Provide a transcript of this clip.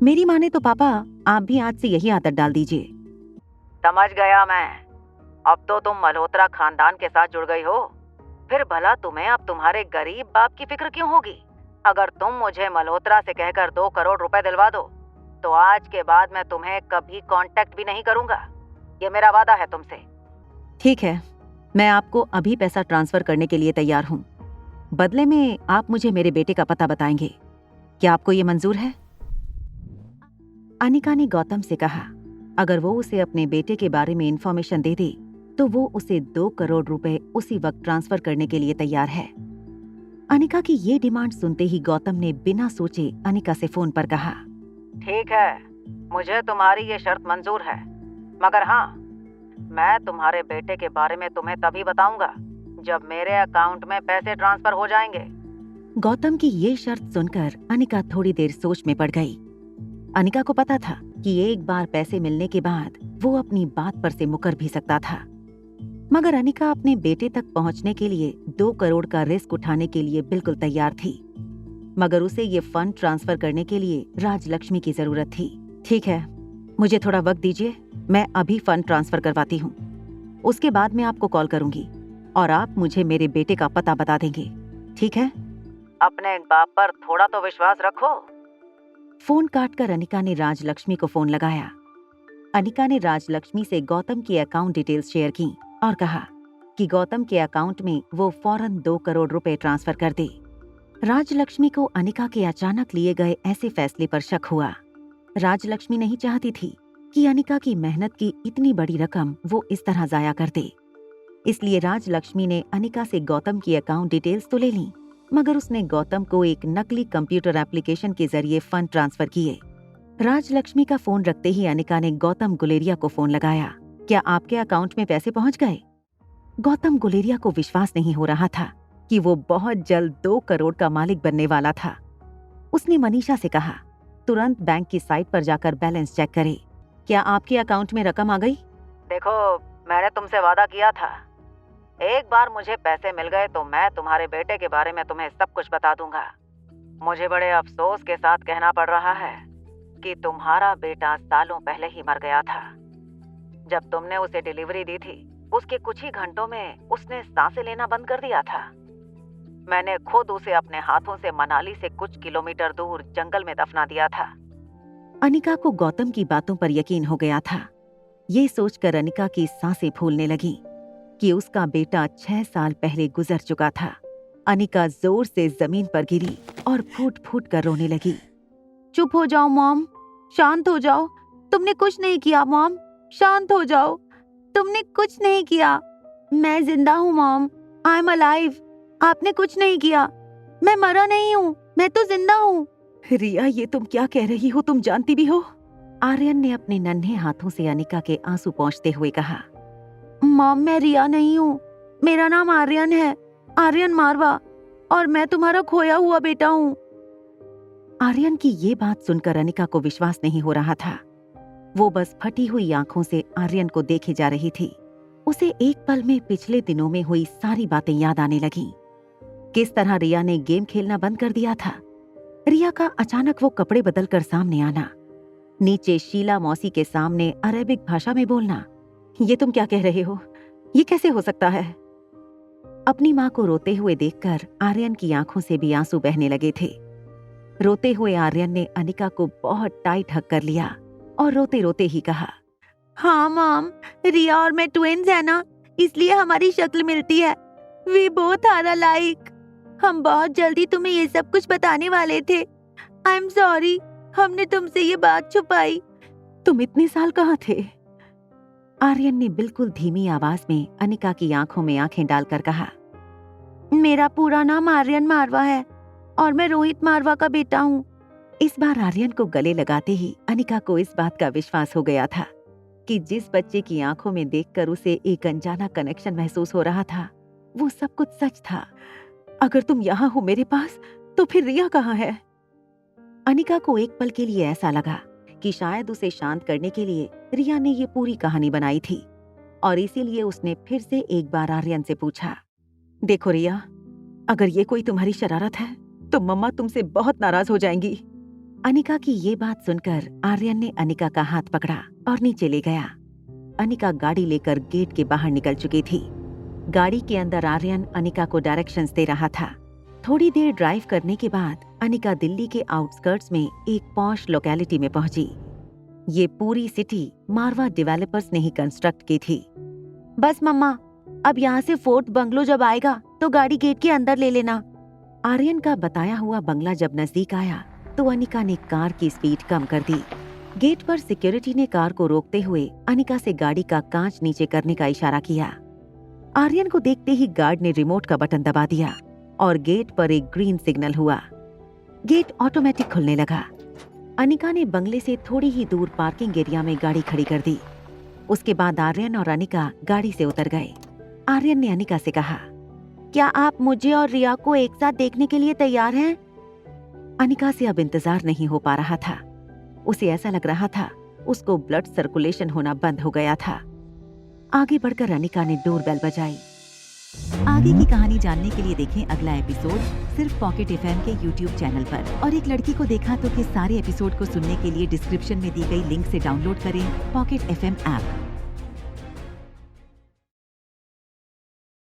मेरी माने तो पापा आप भी आज से यही आदत डाल दीजिए। समझ गया मैं। अब तो तुम मल्होत्रा खानदान के साथ जुड़ गई हो। फिर भला तुम्हें अब तुम्हारे गरीब बाप की फिक्र क्यों होगी? अगर तुम मुझे मल्होत्रा से कहकर 2 करोड़ रुपए दिलवा दो तो आज के बाद मैं तुम्हें कभी कांटेक्ट भी नहीं करूंगा। ये मेरा वादा है तुमसे। ठीक है, मैं आपको अभी पैसा ट्रांसफर करने के लिए तैयार हूँ। बदले में आप मुझे मेरे बेटे का पता बताएंगे। क्या आपको ये मंजूर है? अनिका ने गौतम से कहा अगर वो उसे अपने बेटे के बारे में इंफॉर्मेशन दे दे तो वो उसे 2 करोड़ रुपए उसी वक्त ट्रांसफर करने के लिए तैयार है। अनिका की ये डिमांड सुनते ही गौतम ने बिना सोचे अनिका से फोन पर कहा, ठीक है, मुझे तुम्हारी ये शर्त मंजूर है, मगर हाँ, मैं तुम्हारे बेटे के बारे में तुम्हें तभी बताऊंगा जब मेरे अकाउंट में पैसे ट्रांसफर हो जाएंगे। गौतम की ये शर्त सुनकर अनिका थोड़ी देर सोच में पड़ गई। अनिका को पता था कि एक बार पैसे मिलने के बाद वो अपनी बात पर से मुकर भी सकता था, मगर अनिका अपने बेटे तक पहुंचने के लिए 2 करोड़ का रिस्क उठाने के लिए बिल्कुल तैयार थी। मगर उसे ये फंड ट्रांसफर करने के लिए राजलक्ष्मी की जरूरत थी। ठीक है, मुझे थोड़ा वक्त दीजिए, मैं अभी फंड ट्रांसफर करवाती हूँ। उसके बाद मैं आपको कॉल करूंगी और आप मुझे मेरे बेटे का पता बता देंगे, ठीक है? अपने बाप पर थोड़ा तो विश्वास रखो। फोन काटकर अनिका ने राजलक्ष्मी को फोन लगाया। अनिका ने राजलक्ष्मी से गौतम की अकाउंट डिटेल्स शेयर की और कहा कि गौतम के अकाउंट में वो फौरन 2 करोड़ रुपए ट्रांसफर कर दे। राजलक्ष्मी को अनिका के अचानक लिए गए ऐसे फैसले पर शक हुआ। राजलक्ष्मी नहीं चाहती थी कि अनिका की मेहनत की इतनी बड़ी रकम वो इस तरह जाया कर दे। इसलिए राजलक्ष्मी ने अनिका से गौतम की अकाउंट डिटेल्स तो ले ली, मगर उसने गौतम को एक नकली कंप्यूटर एप्लीकेशन के जरिए फंड ट्रांसफर किए। राजलक्ष्मी का फोन रखते ही अनिका ने गौतम गुलेरिया को फोन लगाया। क्या आपके अकाउंट में पैसे पहुंच गए? गौतम गुलेरिया को विश्वास नहीं हो रहा था कि वो बहुत जल्द 2 करोड़ का मालिक बनने वाला था। उसने मनीषा से कहा, तुरंत बैंक की साइट पर जाकर बैलेंस चेक करे। क्या आपके अकाउंट में रकम आ गई? देखो, मैंने तुमसे वादा किया था, एक बार मुझे पैसे मिल गए तो मैं तुम्हारे बेटे के बारे में तुम्हें सब कुछ बता दूंगा। मुझे बड़े अफसोस के साथ कहना पड़ रहा है कि तुम्हारा बेटा सालों पहले ही मर गया था। जब तुमने उसे डिलीवरी दी थी उसके कुछ ही घंटों में उसने सांसें लेना बंद कर दिया था। मैंने खुद उसे अपने हाथों से मनाली से कुछ किलोमीटर दूर जंगल में दफना दिया था। अनिका को गौतम की बातों पर यकीन हो गया था। ये सोचकर अनिका की सांसें फूलने लगी कि उसका बेटा 6 साल पहले गुजर चुका था। अनिका जोर से जमीन पर गिरी और फूट फूट कर रोने लगी। चुप हो जाओ मॉम, शांत हो जाओ। तुमने कुछ नहीं किया मॉम, शांत हो जाओ। तुमने कुछ नहीं किया। मैं जिंदा हूँ मॉम, आई एम अलाइव। आपने कुछ नहीं किया, मैं मरा नहीं हूँ, मैं तो जिंदा हूँ। रिया, ये तुम क्या कह रही हो? तुम जानती भी हो? आर्यन ने अपने नन्हे हाथों से अनिका के आंसू पोंछते हुए कहा, मॉम मैं रिया नहीं हूँ, मेरा नाम आर्यन है, आर्यन मारवा, और मैं तुम्हारा खोया हुआ बेटा हूँ। आर्यन की ये बात सुनकर अनिका को विश्वास नहीं हो रहा था। वो बस फटी हुई आंखों से आर्यन को देखे जा रही थी। उसे एक पल में पिछले दिनों में हुई सारी बातें याद आने लगीं। किस तरह रिया ने गेम खेलना बंद कर दिया था, रिया का अचानक वो कपड़े बदलकर सामने आना, नीचे शीला मौसी के सामने अरेबिक भाषा में बोलना। ये तुम क्या कह रहे हो? ये कैसे हो सकता है? अपनी माँ को रोते हुए देखकर आर्यन की आंखों से भी आंसू बहने लगे थे। रोते हुए आर्यन ने अनिका को बहुत टाइट हक कर लिया और रोते रोते ही कहा, हाँ मॉम, रिया और मैं ट्विन्स है ना, इसलिए हमारी शक्ल मिलती है। We both are alike. हम बहुत जल्दी तुम्हें ये सब कुछ बताने वाले थे। आई एम सॉरी, हमने तुमसे ये बात छुपाई। तुम इतने साल कहाँ थे? आर्यन ने बिल्कुल धीमी आवाज में अनिका की आंखों में आंखें डालकर कहा, मेरा पूरा नाम आर्यन मारवा है और मैं रोहित मारवा का बेटा हूँ। इस बार आर्यन को गले लगाते ही अनिका को इस बात का विश्वास हो गया था कि जिस बच्चे की आंखों में देखकर उसे एक अनजाना कनेक्शन महसूस हो रहा था, वो सब कुछ सच था। अगर तुम यहाँ हो मेरे पास, तो फिर रिया कहाँ है? अनिका को एक पल के लिए ऐसा लगा कि शायद उसे शांत करने के लिए रिया ने ये पूरी कहानी बनाई थी, और इसीलिए उसने फिर से एक बार आर्यन से पूछा, देखो रिया, अगर ये कोई तुम्हारी शरारत है तो मम्मा तुमसे बहुत नाराज हो जाएंगी। अनिका की ये बात सुनकर आर्यन ने अनिका का हाथ पकड़ा और नीचे ले गया। अनिका गाड़ी लेकर गेट के बाहर निकल चुकी थी। गाड़ी के अंदर आर्यन अनिका को डायरेक्शंस दे रहा था। थोड़ी देर ड्राइव करने के बाद अनिका दिल्ली के आउटस्कर्ट्स में एक पॉश लोकेलिटी में पहुंची। ये पूरी सिटी मारवा डेवलपर्स ने ही कंस्ट्रक्ट की थी। बस मम्मा, अब यहाँ से फोर्थ बंगलो जब आएगा तो गाड़ी गेट के अंदर ले लेना। आर्यन का बताया हुआ बंगला जब नजदीक आया तो अनिका ने कार की स्पीड कम कर दी। गेट पर सिक्योरिटी ने कार को रोकते हुए अनिका से गाड़ी का कांच नीचे करने का इशारा किया। आर्यन को देखते ही गार्ड ने रिमोट का बटन दबा दिया और गेट पर एक ग्रीन सिग्नल हुआ। गेट ऑटोमेटिक खुलने लगा। अनिका ने बंगले से थोड़ी ही दूर पार्किंग एरिया में गाड़ी खड़ी कर दी। उसके बाद आर्यन और अनिका गाड़ी से उतर गए। आर्यन ने अनिका से कहा, क्या आप मुझे और रिया को एक साथ देखने के लिए तैयार हैं? अनिका से अब इंतजार नहीं हो पा रहा था। उसे ऐसा लग रहा था उसको ब्लड सर्कुलेशन होना बंद हो गया था। आगे बढ़कर अनिका ने डोरबेल बजाई। आगे की कहानी जानने के लिए देखें अगला एपिसोड सिर्फ पॉकेट एफएम के YouTube चैनल पर। और एक लड़की को देखा तो के सारे एपिसोड को सुनने के लिए डिस्क्रिप्शन में दी गई लिंक से डाउनलोड करें पॉकेट एफएम ऐप।